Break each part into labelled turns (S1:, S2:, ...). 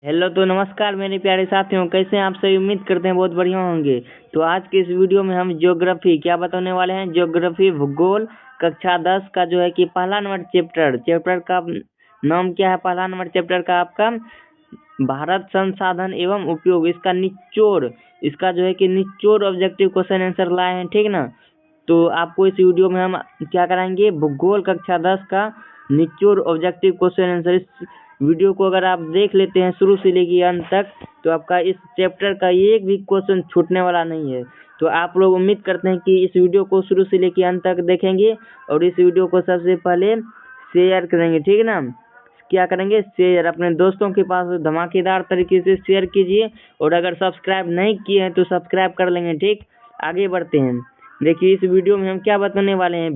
S1: Hello तो नमस्कार मेरे प्यारे साथियों, कैसे हैं आप सभी। उम्मीद करते हैं बहुत बढ़िया होंगे। तो आज के इस वीडियो में हम ज्योग्राफी क्या बताने वाले हैं। ज्योग्राफी भूगोल कक्षा 10 का जो है कि पहला नंबर चैप्टर का नाम क्या है। पहला नंबर चैप्टर का आपका भारत संसाधन एवं उपयोग, इसका जो है कि निचोड़ ऑब्जेक्टिव क्वेश्चन आंसर लाए हैं, ठीक ना। तो आपको इस वीडियो में हम क्या कराएंगे, भूगोल कक्षा 10 का निचोड़ ऑब्जेक्टिव क्वेश्चन आंसर। इस वीडियो को अगर आप देख लेते हैं शुरू से लेकर अंत तक, तो आपका इस चैप्टर का एक भी क्वेश्चन छूटने वाला नहीं है। तो आप लोग उम्मीद करते हैं कि इस वीडियो को शुरू से लेकर अंत तक देखेंगे और इस वीडियो को सबसे पहले शेयर करेंगे, ठीक ना। क्या करेंगे, शेयर अपने दोस्तों के पास धमाकेदार तरीके से शेयर कीजिए। और अगर सब्सक्राइब नहीं किए हैं तो सब्सक्राइब कर लेंगे, ठीक। आगे बढ़ते हैं। देखिए इस वीडियो में हम क्या बताने वाले हैं,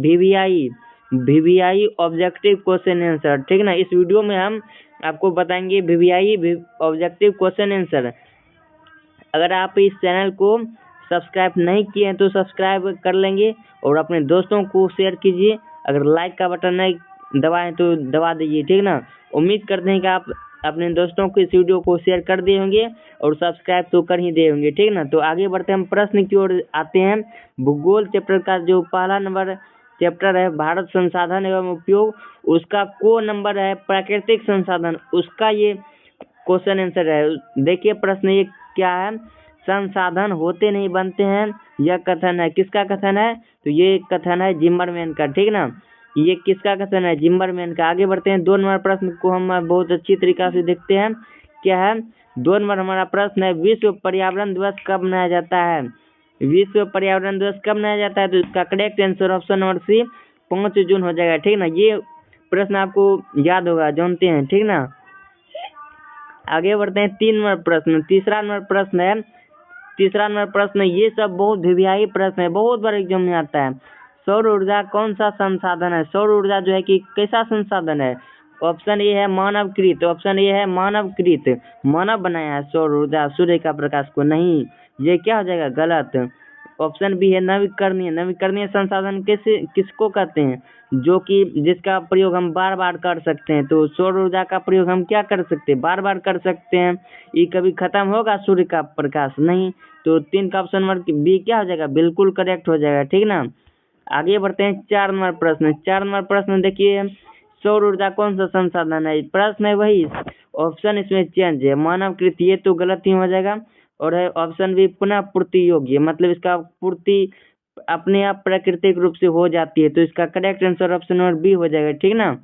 S1: वीवीआई ऑब्जेक्टिव क्वेश्चन आंसर, ठीक ना। इस वीडियो में हम आपको बताएंगे वीवीआई ऑब्जेक्टिव क्वेश्चन आंसर। अगर आप इस चैनल को सब्सक्राइब नहीं किए हैं तो सब्सक्राइब कर लेंगे और अपने दोस्तों को शेयर कीजिए। अगर लाइक का बटन नहीं दबाएं तो दबा दीजिए, ठीक ना। उम्मीद करते हैं कि आप अपने दोस्तों को इस वीडियो को शेयर कर दिए होंगे और सब्सक्राइब तो कर ही दिए होंगे, ठीक ना। तो आगे बढ़ते हम प्रश्न की ओर आते हैं। भूगोल चैप्टर का जो पहला नंबर चैप्टर है भारत संसाधन एवं उपयोग, उसका को नंबर है प्राकृतिक संसाधन, उसका ये क्वेश्चन आंसर है। देखिए प्रश्न ये क्या है, संसाधन होते नहीं बनते हैं, यह कथन है। किसका कथन है, तो ये कथन है जिम्मरमैन का, ठीक ना। ये किसका कथन है, जिम्मरमैन का। आगे बढ़ते हैं। 2 नंबर प्रश्न को हम बहुत अच्छी तरीका से देखते हैं। क्या है 2 नंबर हमारा प्रश्न है, विश्व पर्यावरण दिवस कब मनाया जाता है। विश्व पर्यावरण दिवस कब मनाया जाता है, तो इसका correct answer option number C 5 जून हो जाएगा, ठीक ना। ये प्रश्न आपको याद होगा, जानते हैं, ठीक ना। आगे बढ़ते हैं। 3 नंबर प्रश्न, तीसरा नंबर प्रश्न, ये सब बहुत वीवीआई प्रश्न है, बहुत बार एग्जाम में आता है। सौर ऊर्जा कौन सा संसाधन है। सौर ऊर्जा जो है कि कैसा संसाधन है। ऑप्शन ए है मानवकृत, मानव बनाया है सौर ऊर्जा, सूर्य का प्रकाश को नहीं, ये क्या हो जाएगा, गलत। ऑप्शन बी है नवीकरणीय संसाधन किसको कहते हैं, जो कि जिसका प्रयोग हम बार बार कर सकते हैं। तो सौर ऊर्जा का प्रयोग हम क्या कर सकते हैं, बार बार कर सकते हैं। ये कभी खत्म होगा सूर्य का प्रकाश, नहीं। तो 3 का ऑप्शन नंबर बी क्या हो जाएगा, बिल्कुल करेक्ट हो जाएगा, ठीक ना। आगे बढ़ते हैं। 4 नंबर प्रश्न देखिए, सौर ऊर्जा कौन सा संसाधन है। प्रश्न है वही, ऑप्शन इसमें चेंज है, मानवकृत, ये तो गलत ही हो जाएगा। और है ऑप्शन बी पुनः पूर्ति योग्य, मतलब इसका पूर्ति अपने आप प्राकृतिक रूप से हो जाती है। तो इसका correct answer option number B हो जाएगा, ठीक ना।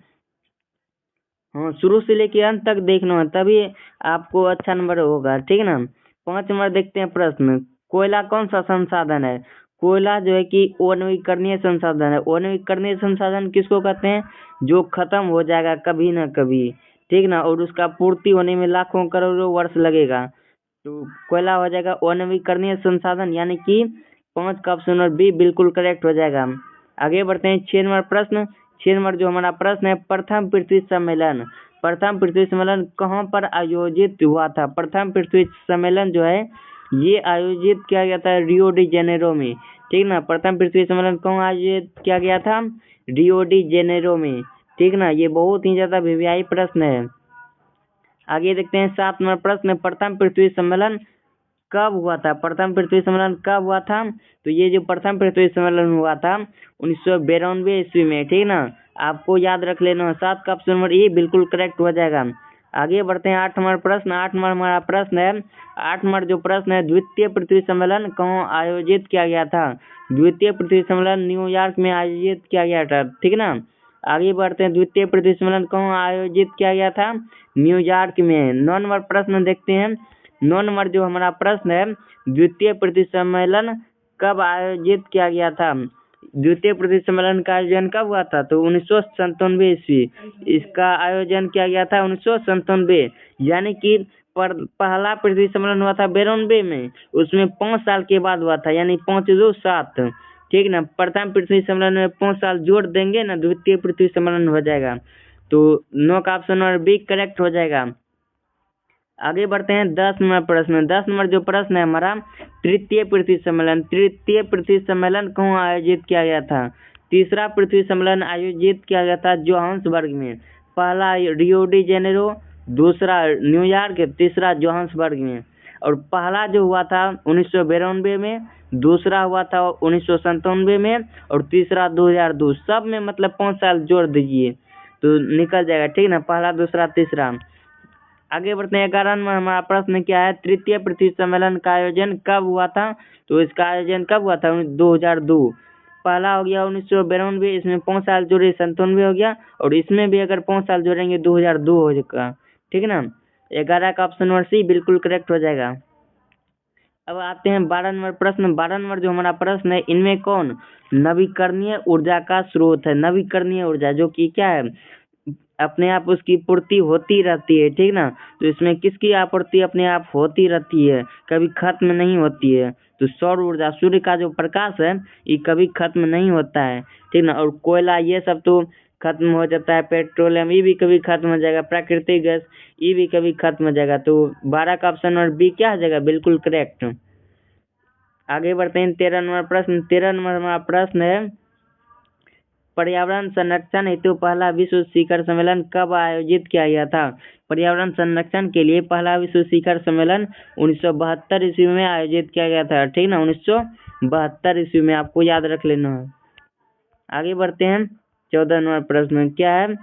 S1: हाँ, शुरू से लेके अंत तक देखना है, तभी आपको अच्छा नंबर होगा, ठीक ना। 5 नंबर देखते हैं प्रश्न, कोयला कौन सा संसाधन है। कोयला जो है कि अनवीकरणीय संसाधन है। अनवीकरणीय संसाधन किसको कहते हैं, जो खत्म हो जाएगा कभी ना कभी, ठीक ना, और उसका पूर्ति होने में लाखों करोड़ों वर्ष लगेगा। तो कोयला हो जाएगा अनवीकरणीय संसाधन, यानी कि 5 का ऑप्शन नंबर बी बिल्कुल करेक्ट हो जाएगा। आगे बढ़ते हैं। 6 नंबर प्रश्न, 6 नंबर जो हमारा प्रश्न है, प्रथम पृथ्वी सम्मेलन कहाँ पर आयोजित हुआ था। प्रथम पृथ्वी सम्मेलन जो है ये आयोजित किया गया था रियो डी जेनेरो में, ठीक ना। प्रथम पृथ्वी सम्मेलन कहाँ आयोजित किया गया था, रियो डी जेनेरो में, ठीक ना। ये बहुत ही ज्यादा वीवीआई प्रश्न है। आगे देखते हैं। 7 नंबर प्रश्न, प्रथम पृथ्वी सम्मेलन कब हुआ था। तो ये जो प्रथम पृथ्वी सम्मेलन हुआ था 1992 ईस्वी में, ठीक ना। आपको याद रख लेना। 7 का ऑप्शन नंबर ए बिल्कुल करेक्ट हो जाएगा। आगे बढ़ते हैं। 8 नंबर प्रश्न, 8 नंबर हमारा प्रश्न है, 8 नंबर जो प्रश्न है, द्वितीय पृथ्वी सम्मेलन कहाँ आयोजित किया गया था। द्वितीय पृथ्वी सम्मेलन न्यूयॉर्क में आयोजित किया गया था, ठीक ना। आगे बढ़ते हैं। द्वितीय पृथ्वी सम्मेलन कहाँ आयोजित किया गया था, न्यूयॉर्क में। 9 नंबर प्रश्न देखते हैं। 9 नंबर जो हमारा प्रश्न है, द्वितीय पृथ्वी सम्मेलन कब आयोजित किया गया था। द्वितीय पृथ्वी सम्मेलन का आयोजन कब हुआ था, तो 1997 ईस्वी। इसका आयोजन किया गया था 1997, यानी कि पहला पृथ्वी सम्मेलन हुआ था 92 में, उसमें 5 साल के बाद हुआ था, यानी 5 2 7, ठीक ना। प्रथम पृथ्वी सम्मेलन में 5 साल जोड़ देंगे ना, द्वितीय पृथ्वी सम्मेलन हो जाएगा। तो 9 का ऑप्शन नंबर बी करेक्ट हो जाएगा। आगे बढ़ते हैं। 10 नंबर प्रश्न, 10 नंबर जो प्रश्न है हमारा, तृतीय पृथ्वी सम्मेलन कहाँ आयोजित किया गया था। तीसरा पृथ्वी सम्मेलन आयोजित किया गया था जोहान्सबर्ग में। पहला रियो डी जेनेरो, दूसरा न्यूयॉर्क, तीसरा जोहान्सबर्ग में। और पहला जो हुआ था 1992 में, दूसरा हुआ था 1997 में, और तीसरा 2002। सब में मतलब 5 साल जोड़ दीजिए तो निकल जाएगा, ठीक ना। पहला, दूसरा, तीसरा। आगे बढ़ते हैं। 11वां नंबर हमारा प्रश्न क्या है, तृतीय पृथ्वी सम्मेलन का आयोजन कब हुआ था? तो इसका आयोजन कब हुआ था? 2002। पहला हो गया 1992, इसमें 5 साल जोड़े 97 हो गया, और इसमें भी अगर 5 साल जोड़ेंगे 2002 हो जाएगा, ठीक है ना। 11 का ऑप्शन नंबर सी बिल्कुल करेक्ट हो जाएगा। अब आते हैं 12 नंबर प्रश्न। 12 नंबर जो हमारा प्रश्न है, इनमें कौन नवीकरणीय ऊर्जा का स्रोत है? नवीकरणीय ऊर्जा जो कि क्या है, अपने आप उसकी पूर्ति होती रहती है, ठीक ना। तो इसमें किसकी आपूर्ति अपने आप होती रहती है, कभी खत्म नहीं होती है? तो सौर ऊर्जा, सूर्य का जो प्रकाश है ये कभी खत्म नहीं होता है, ठीक ना। और कोयला ये सब तो खत्म हो जाता है, पेट्रोलियम ये भी कभी खत्म हो जाएगा, प्राकृतिक गैस ये भी कभी खत्म हो जाएगा। तो 12 का ऑप्शन नंबर बी क्या हो जाएगा, बिल्कुल करेक्ट। आगे बढ़ते हैं 13 नंबर प्रश्न। 13 नंबर हमारा प्रश्न है, पर्यावरण संरक्षण हेतु पहला विश्व शिखर सम्मेलन कब आयोजित किया गया था? पर्यावरण संरक्षण के लिए पहला विश्व शिखर सम्मेलन 1972 ईस्वी में आयोजित किया गया था, ठीक ना। 1972 ईस्वी में, आपको याद रख लेना है। आगे बढ़ते हैं 14 नंबर प्रश्न क्या है,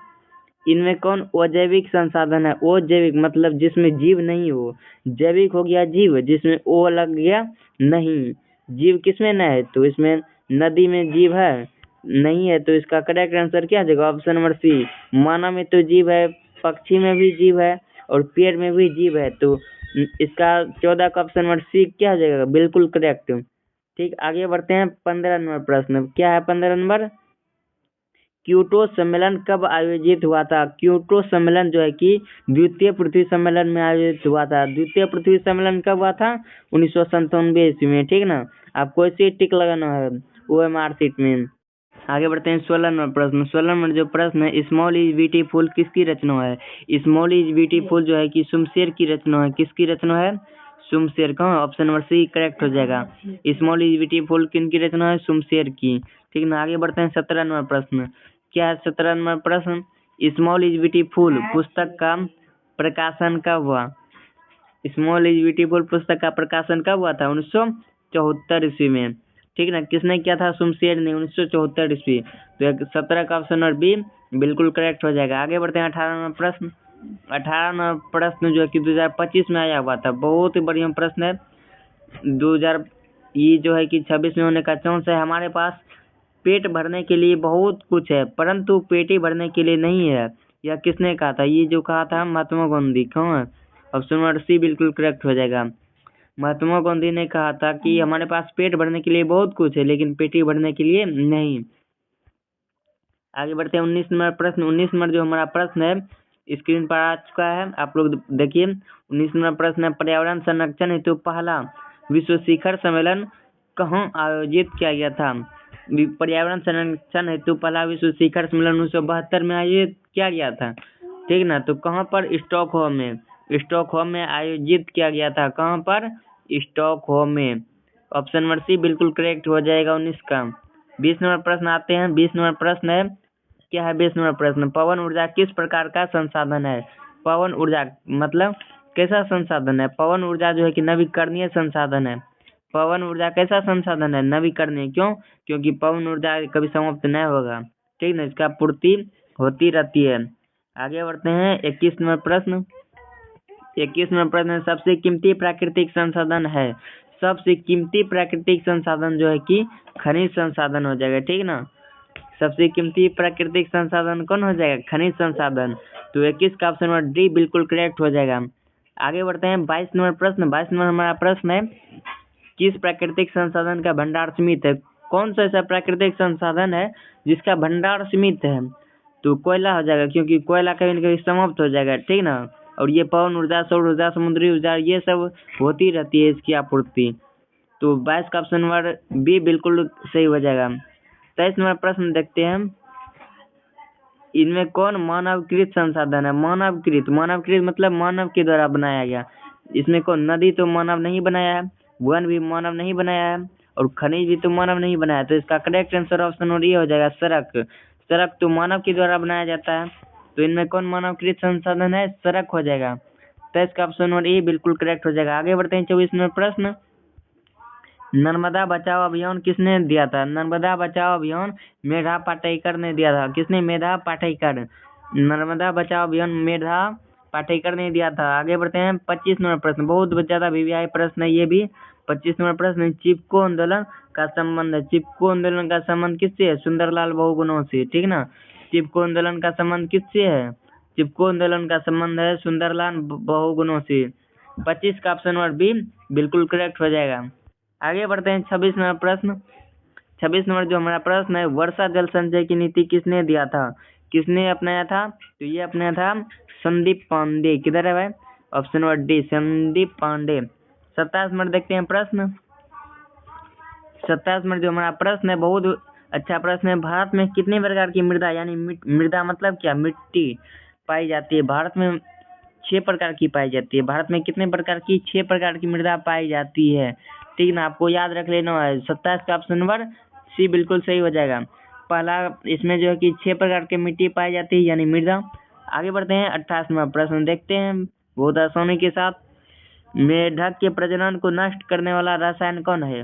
S1: इनमें कौन अजैविक संसाधन है? अजैविक मतलब जिसमें जीव नहीं हो, जैविक हो गया जीव, जिसमें ओ लग गया नहीं। जीव किसमें न है? तो इसमें नदी में जीव है नहीं है, तो इसका करेक्ट आंसर क्या है? ऑप्शन नंबर सी। मानव में तो जीव है, पक्षी में भी जीव है, और पेड़ में भी जीव है। तो इसका 14 का ऑप्शन नंबर सी क्या हो जाएगा, बिल्कुल करेक्ट। ठीक, आगे बढ़ते हैं 15 नंबर प्रश्न। क्या है 15 नंबर, क्योटो सम्मेलन कब आयोजित हुआ था? क्योटो सम्मेलन जो है कि द्वितीय पृथ्वी सम्मेलन में आयोजित हुआ था। द्वितीय पृथ्वी सम्मेलन कब हुआ था? 1997 ईस्वी में, ठीक ना। आपको इसे टिक लगाना है OMR सीट में। आगे बढ़ते हैं 16 नंबर प्रश्न। 16 नंबर जो प्रश्न है, स्मॉल इज ब्यूटीफुल किसकी रचना है? स्मॉल इज ब्यूटीफुल जो है कि शुमशेर की रचना है। किसकी रचना है? शुमशेर का। ऑप्शन नंबर सी करेक्ट हो जाएगा। स्मॉल इज ब्यूटीफुल किनकी रचना है? शुमशेर की, ठीक ना। आगे बढ़ते हैं 17 नंबर प्रश्न। क्या है 17 नंबर प्रश्न, स्मॉल इज ब्यूटीफुल पुस्तक का प्रकाशन कब हुआ? स्मॉल इज ब्यूटीफुल पुस्तक का प्रकाशन कब हुआ था? 1974 ईस्वी में, ठीक ना। किसने किया था? शुमशेर ने, 1974 ईस्वी। तो 17 का ऑप्शन और बी बिल्कुल करेक्ट हो जाएगा। आगे बढ़ते हैं 18 नंबर प्रश्न। 18 नंबर प्रश्न जो है कि 2025 में आया हुआ था, बहुत ही बढ़िया प्रश्न है। 2000 ये जो है कि 26 में होने का चांस है। हमारे पास पेट भरने के लिए बहुत कुछ है, परंतु पेट ही भरने के लिए नहीं है। यह किसने कहा था? ये जो कहा था महात्मा गांधी। कौन है? ऑप्शन नंबर सी बिल्कुल करेक्ट हो जाएगा। महात्मा गांधी ने कहा था कि हमारे पास पेट भरने के लिए बहुत कुछ है, लेकिन पेट ही भरने के लिए नहीं। आगे बढ़ते हैं 19 नंबर प्रश्न। 19 नंबर जो हमारा प्रश्न है स्क्रीन पर आ चुका है, आप लोग देखिए। 19 नंबर प्रश्न है, पर्यावरण संरक्षण हेतु पहला विश्व शिखर सम्मेलन कहाँ आयोजित किया गया था? पर्यावरण संरक्षण हेतु पहला विश्व शिखर सम्मेलन 1972 में आयोजित किया गया था, ठीक ना। तो कहाँ पर? स्टॉकहोम में। स्टॉकहोम में आयोजित किया गया था। कहाँ पर? स्टॉकहोम में। ऑप्शन नंबर सी बिल्कुल करेक्ट हो जाएगा 19 का। 20 नंबर प्रश्न आते हैं। 20 नंबर प्रश्न है, क्या है 20 नंबर प्रश्न, पवन ऊर्जा किस प्रकार का संसाधन है? पवन ऊर्जा मतलब कैसा संसाधन है? पवन ऊर्जा जो है कि नवीकरणीय संसाधन है। पवन ऊर्जा कैसा संसाधन है? नवीकरणीय। क्यों? क्योंकि पवन ऊर्जा कभी समाप्त नहीं होगा, ठीक ना। इसका पूर्ति होती रहती है। आगे बढ़ते हैं 21 नंबर प्रश्न। 21 नंबर प्रश्न, सबसे कीमती प्राकृतिक संसाधन है। सबसे कीमती प्राकृतिक संसाधन जो है कि खनिज संसाधन हो जाएगा, ठीक ना। सबसे कीमती प्राकृतिक संसाधन कौन हो जाएगा? खनिज संसाधन। तो 21 का ऑप्शन नंबर डी बिल्कुल करेक्ट हो जाएगा। आगे बढ़ते हैं 22 नंबर प्रश्न। 22 नंबर हमारा प्रश्न है, किस प्राकृतिक संसाधन का भंडार सीमित है? कौन सा ऐसा प्राकृतिक संसाधन है जिसका भंडार सीमित है? तो कोयला हो जाएगा, क्योंकि कोयला कभी न कभी समाप्त हो जाएगा, ठीक ना। और ये पवन ऊर्जा, सौर ऊर्जा, समुद्री ऊर्जा ये सब होती रहती है इसकी आपूर्ति। तो 22 का ऑप्शन नंबर बी बिल्कुल सही हो जाएगा। 23 नंबर प्रश्न देखते हैं, इनमें कौन मानवकृत संसाधन है? मानवकृत मतलब मानव के द्वारा बनाया गया। इसमें कौन? नदी तो मानव नहीं बनाया है, वन भी मानव नहीं बनाया है, और खनिज भी तो मानव नहीं बनाया। तो इसका करेक्ट आंसर ऑप्शन नंबर ये हो जाएगा, सड़क। सड़क तो मानव के द्वारा बनाया जाता है। तो इनमें कौन मानवकृत संसाधन है? सड़क हो जाएगा। तो इसका ऑप्शन नंबर ए बिल्कुल करेक्ट हो जाएगा। आगे बढ़ते हैं 24 नंबर प्रश्न। नर्मदा बचाओ अभियान किसने दिया था? नर्मदा बचाओ अभियान मेधा पाटेकर ने दिया था। किसने? मेधा पाटेकर। नर्मदा बचाओ अभियान मेधा पाटेकर ने दिया था। आगे बढ़ते हैं 25 नंबर प्रश्न। बहुत ज्यादा वीवीआई प्रश्न है ये भी। 25 नंबर प्रश्न, चिपको आंदोलन का संबंध है। चिपको आंदोलन का संबंध किससे है? सुंदरलाल बहुगुणों से। ठीक ना, चिपको आंदोलन का संबंध किससे है? चिपको आंदोलन का संबंध है सुंदरलाल बहुगुणों से। 25 का ऑप्शन नंबर बी बिल्कुल करेक्ट हो जाएगा। आगे बढ़ते हैं 26 नंबर प्रश्न। 26 नंबर जो हमारा प्रश्न है, वर्षा जल संचय की नीति किसने दिया था? किसने अपनाया था? तो ये अपनाया था संदीप पांडे। किधर है भाई? Option number D Sandeep Pandey. 27 number देखते हैं प्रश्न। 27 नंबर जो हमारा प्रश्न है, बहुत अच्छा प्रश्न है। भारत में कितने प्रकार की मृदा, यानी मृदा मतलब क्या? मिट्टी पाई जाती है। भारत में 6 प्रकार की पाई जाती है। भारत में कितने प्रकार की? 6 प्रकार की मृदा पाई जाती है। ठीक ना, आपको याद रख लेना है। 27 का ऑप्शन नंबर सी बिल्कुल सही हो जाएगा। पहला इसमें जो है कि 6 प्रकार की मिट्टी पाई जाती है, यानी मृदा। आगे बढ़ते हैं 28 नंबर प्रश्न देखते हैं बहुत आसानी के साथ। मेढक के प्रजनन को नष्ट करने वाला रसायन कौन है?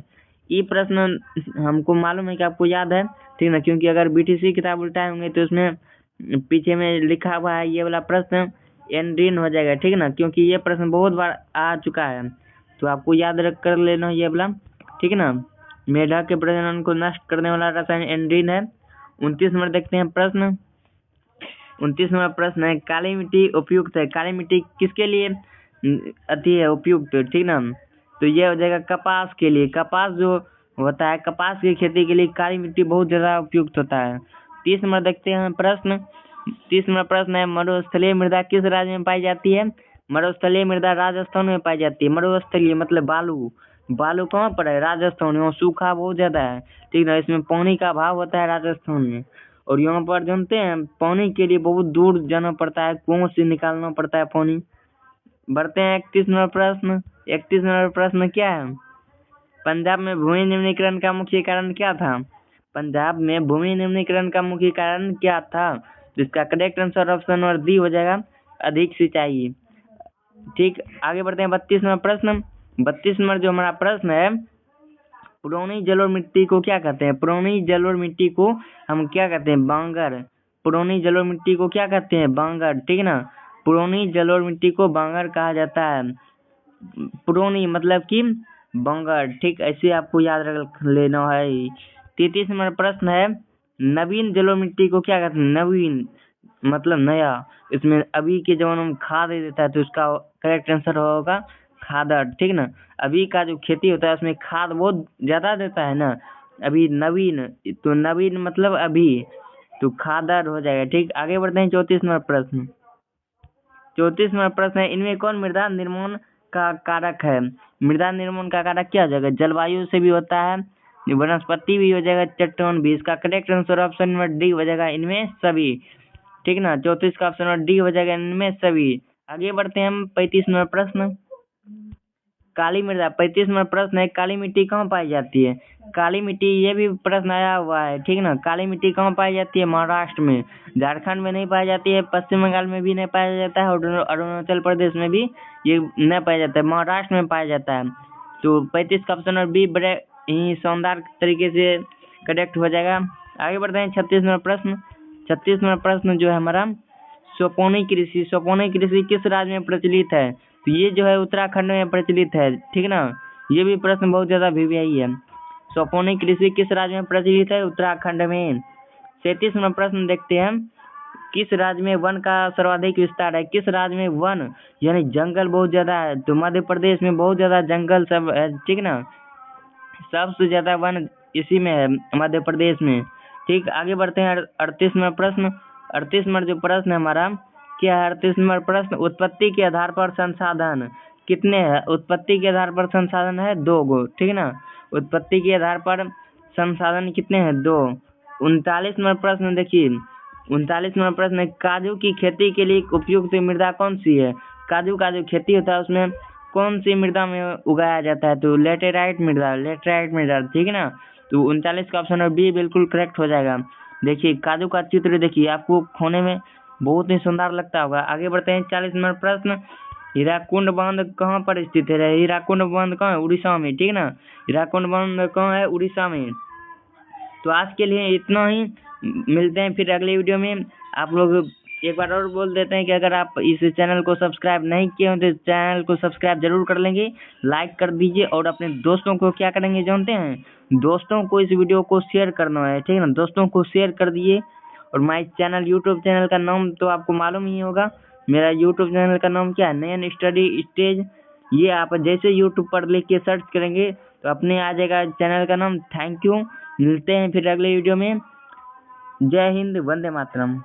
S1: ये प्रश्न हमको मालूम है कि आपको याद है, ठीक ना, क्योंकि अगर बीटीसी किताब उल्टाए होंगे तो उसमें पीछे में लिखा हुआ है ये वाला प्रश्न एंड्रीन हो जाएगा। ठीक ना, क्योंकि ये प्रश्न बहुत बार आ चुका है, तो आपको याद रख कर लेना ये वाला। ठीक ना, मेढक के प्रजनन को नष्ट करने वाला रसायन एंड्रीन है। 29 नंबर देखते हैं प्रश्न। 29 नंबर प्रश्न है, काली मिट्टी उपयुक्त है। काली मिट्टी किसके लिए अति है उपयुक्त? ठीक ना, तो ये हो जाएगा कपास के लिए। कपास जो होता है, कपास की खेती के लिए काली मिट्टी बहुत ज्यादा उपयुक्त होता है। 30 नंबर देखते हैं प्रश्न। 30 नंबर प्रश्न है, मरुस्थलीय मृदा किस राज्य में पाई जाती है? मरुस्थलीय मृदा राजस्थान में पाई जाती है। मरुस्थलीय मतलब बालू। बालू कहाँ पर है? राजस्थान में। सूखा बहुत ज्यादा है। ठीक है, इसमें पानी का अभाव होता है राजस्थान में। और यहाँ पर जानते हैं पानी के लिए बहुत दूर जाना पड़ता है, कुओं से निकालना पड़ता है पानी। बढ़ते हैं 31 नंबर प्रश्न। 31 नंबर प्रश्न क्या है? पंजाब में भूमि निम्नीकरण का मुख्य कारण क्या था? पंजाब में भूमि निम्नीकरण का मुख्य कारण क्या था? जिसका correct answer option number D हो जाएगा, अधिक सिंचाई। ठीक, आगे बढ़ते हैं 32 नंबर प्रश्न। 32 नंबर जो हमारा प्रश्न है, पुरानी जलोढ़ मिट्टी को क्या कहते हैं? पुरानी जलोढ़ मिट्टी को हम क्या कहते हैं? बांगर। पुरानी जलोढ़ मिट्टी को क्या कहते हैं? बांगर। ठीक ना, पुरानी जलोढ़ मिट्टी को बांगर कहा जाता है। पुरानी मतलब कि बांगर। ठीक, ऐसे आपको याद रख लेना है। 33 नंबर प्रश्न है, नवीन जलोढ़ मिट्टी को क्या कहते हैं? नवीन मतलब नया। इसमें अभी के जमाने में खाद दे देता है, तो उसका करेक्ट आंसर होगा खादर। ठीक ना, अभी का जो खेती होता है उसमें खाद बहुत ज्यादा देता है ना। अभी नवीन, तो नवीन मतलब अभी, तो खादर हो जाएगा। ठीक, आगे बढ़ते हैं 34 नंबर प्रश्न। 34 नंबर प्रश्न है, इनमें कौन मृदा निर्माण का कारक है? मृदा निर्माण का कारक क्या हो जाएगा? जलवायु से भी होता है, वनस्पति भी हो जाएगा, चट्टान भी। इसका correct answer option number D हो जाएगा, इनमें सभी। ठीक ना, 34 का ऑप्शन नंबर डी हो जाएगा, इनमें सभी। आगे बढ़ते हैं हम 35 नंबर प्रश्न। काली मृदा 35 नंबर प्रश्न है, काली मिट्टी कहाँ पाई जाती है? काली मिट्टी, ये भी प्रश्न आया हुआ है। ठीक ना, काली मिट्टी कहाँ पाई जाती है? महाराष्ट्र में। झारखंड में नहीं पाई जाती है, पश्चिम बंगाल में भी नहीं पाया जाता है, और अरुणाचल प्रदेश में भी ये नहीं पाया जाता है, महाराष्ट्र में पाया जाता है। तो 35 का ऑप्शन बी बड़े ही शानदार तरीके से करेक्ट हो जाएगा। आगे बढ़ते हैं 36 नंबर प्रश्न। 36 नंबर प्रश्न जो है हमारा, सोपानी कृषि। सोपानी कृषि किस राज्य में प्रचलित है? तो ये जो है उत्तराखंड में प्रचलित है। ठीक ना, ये भी प्रश्न बहुत ज्यादा वीवीआई है। सोपानी कृषि किस राज्य में प्रचलित है? उत्तराखंड में। 37 नंबर प्रश्न देखते हैं, किस राज्य में वन का सर्वाधिक विस्तार है? किस राज्य में वन यानी जंगल बहुत ज्यादा है? तो मध्य प्रदेश में बहुत ज्यादा जंगल सब है। ठीक ना, सबसे ज्यादा वन इसी में है, मध्य प्रदेश में। ठीक, आगे बढ़ते हैं 38 नंबर प्रश्न। 38 नंबर जो प्रश्न है हमारा क्या है? 38 नंबर प्रश्न, उत्पत्ति के आधार पर संसाधन कितने हैं? उत्पत्ति के आधार पर संसाधन है 2 गो। ठीक ना, उत्पत्ति के आधार पर संसाधन कितने हैं? 2। 39 नंबर प्रश्न देखिए, 39 नंबर प्रश्न, काजू की खेती के लिए उपयुक्त मृदा कौन सी है? काजू का जो खेती होता है उसमें कौन सी मृदा में उगाया जाता है? तो लेटेराइट मृदा, लेटेराइट मृदा। ठीक है ना, तो 39 का ऑप्शन बी बिल्कुल करेक्ट हो जाएगा। देखिए काजू का चित्र देखिए, आपको खोने में बहुत ही सुंदर लगता होगा। आगे बढ़ते हैं 40 नंबर प्रश्न। हीराकुंड बांध कहाँ पर स्थित है? हीराकुंड बांध कहाँ है? उड़ीसा में, ठीक ना। हीराकुंड बांध कहाँ है? उड़ीसा में। तो आज के लिए इतना ही, मिलते हैं फिर अगले वीडियो में। आप लोग एक बार और बोल देते हैं कि अगर आप इस चैनल को सब्सक्राइब नहीं किए हो तो चैनल को सब्सक्राइब जरूर कर लेंगे, लाइक कर दीजिए और अपने दोस्तों को क्या करेंगे जानते हैं? दोस्तों को इस वीडियो को शेयर करना है, ठीक है ना। दोस्तों को शेयर कर दिए। और माय चैनल यूट्यूब चैनल का नाम तो आपको मालूम ही होगा। मेरा यूट्यूब चैनल का नाम क्या है? नयन स्टडी स्टेज। ये आप जैसे यूट्यूब पर लिख के सर्च करेंगे तो अपने आ जाएगा चैनल का नाम। थैंक यू, मिलते हैं फिर अगले वीडियो में। जय हिंद, वंदे मातरम।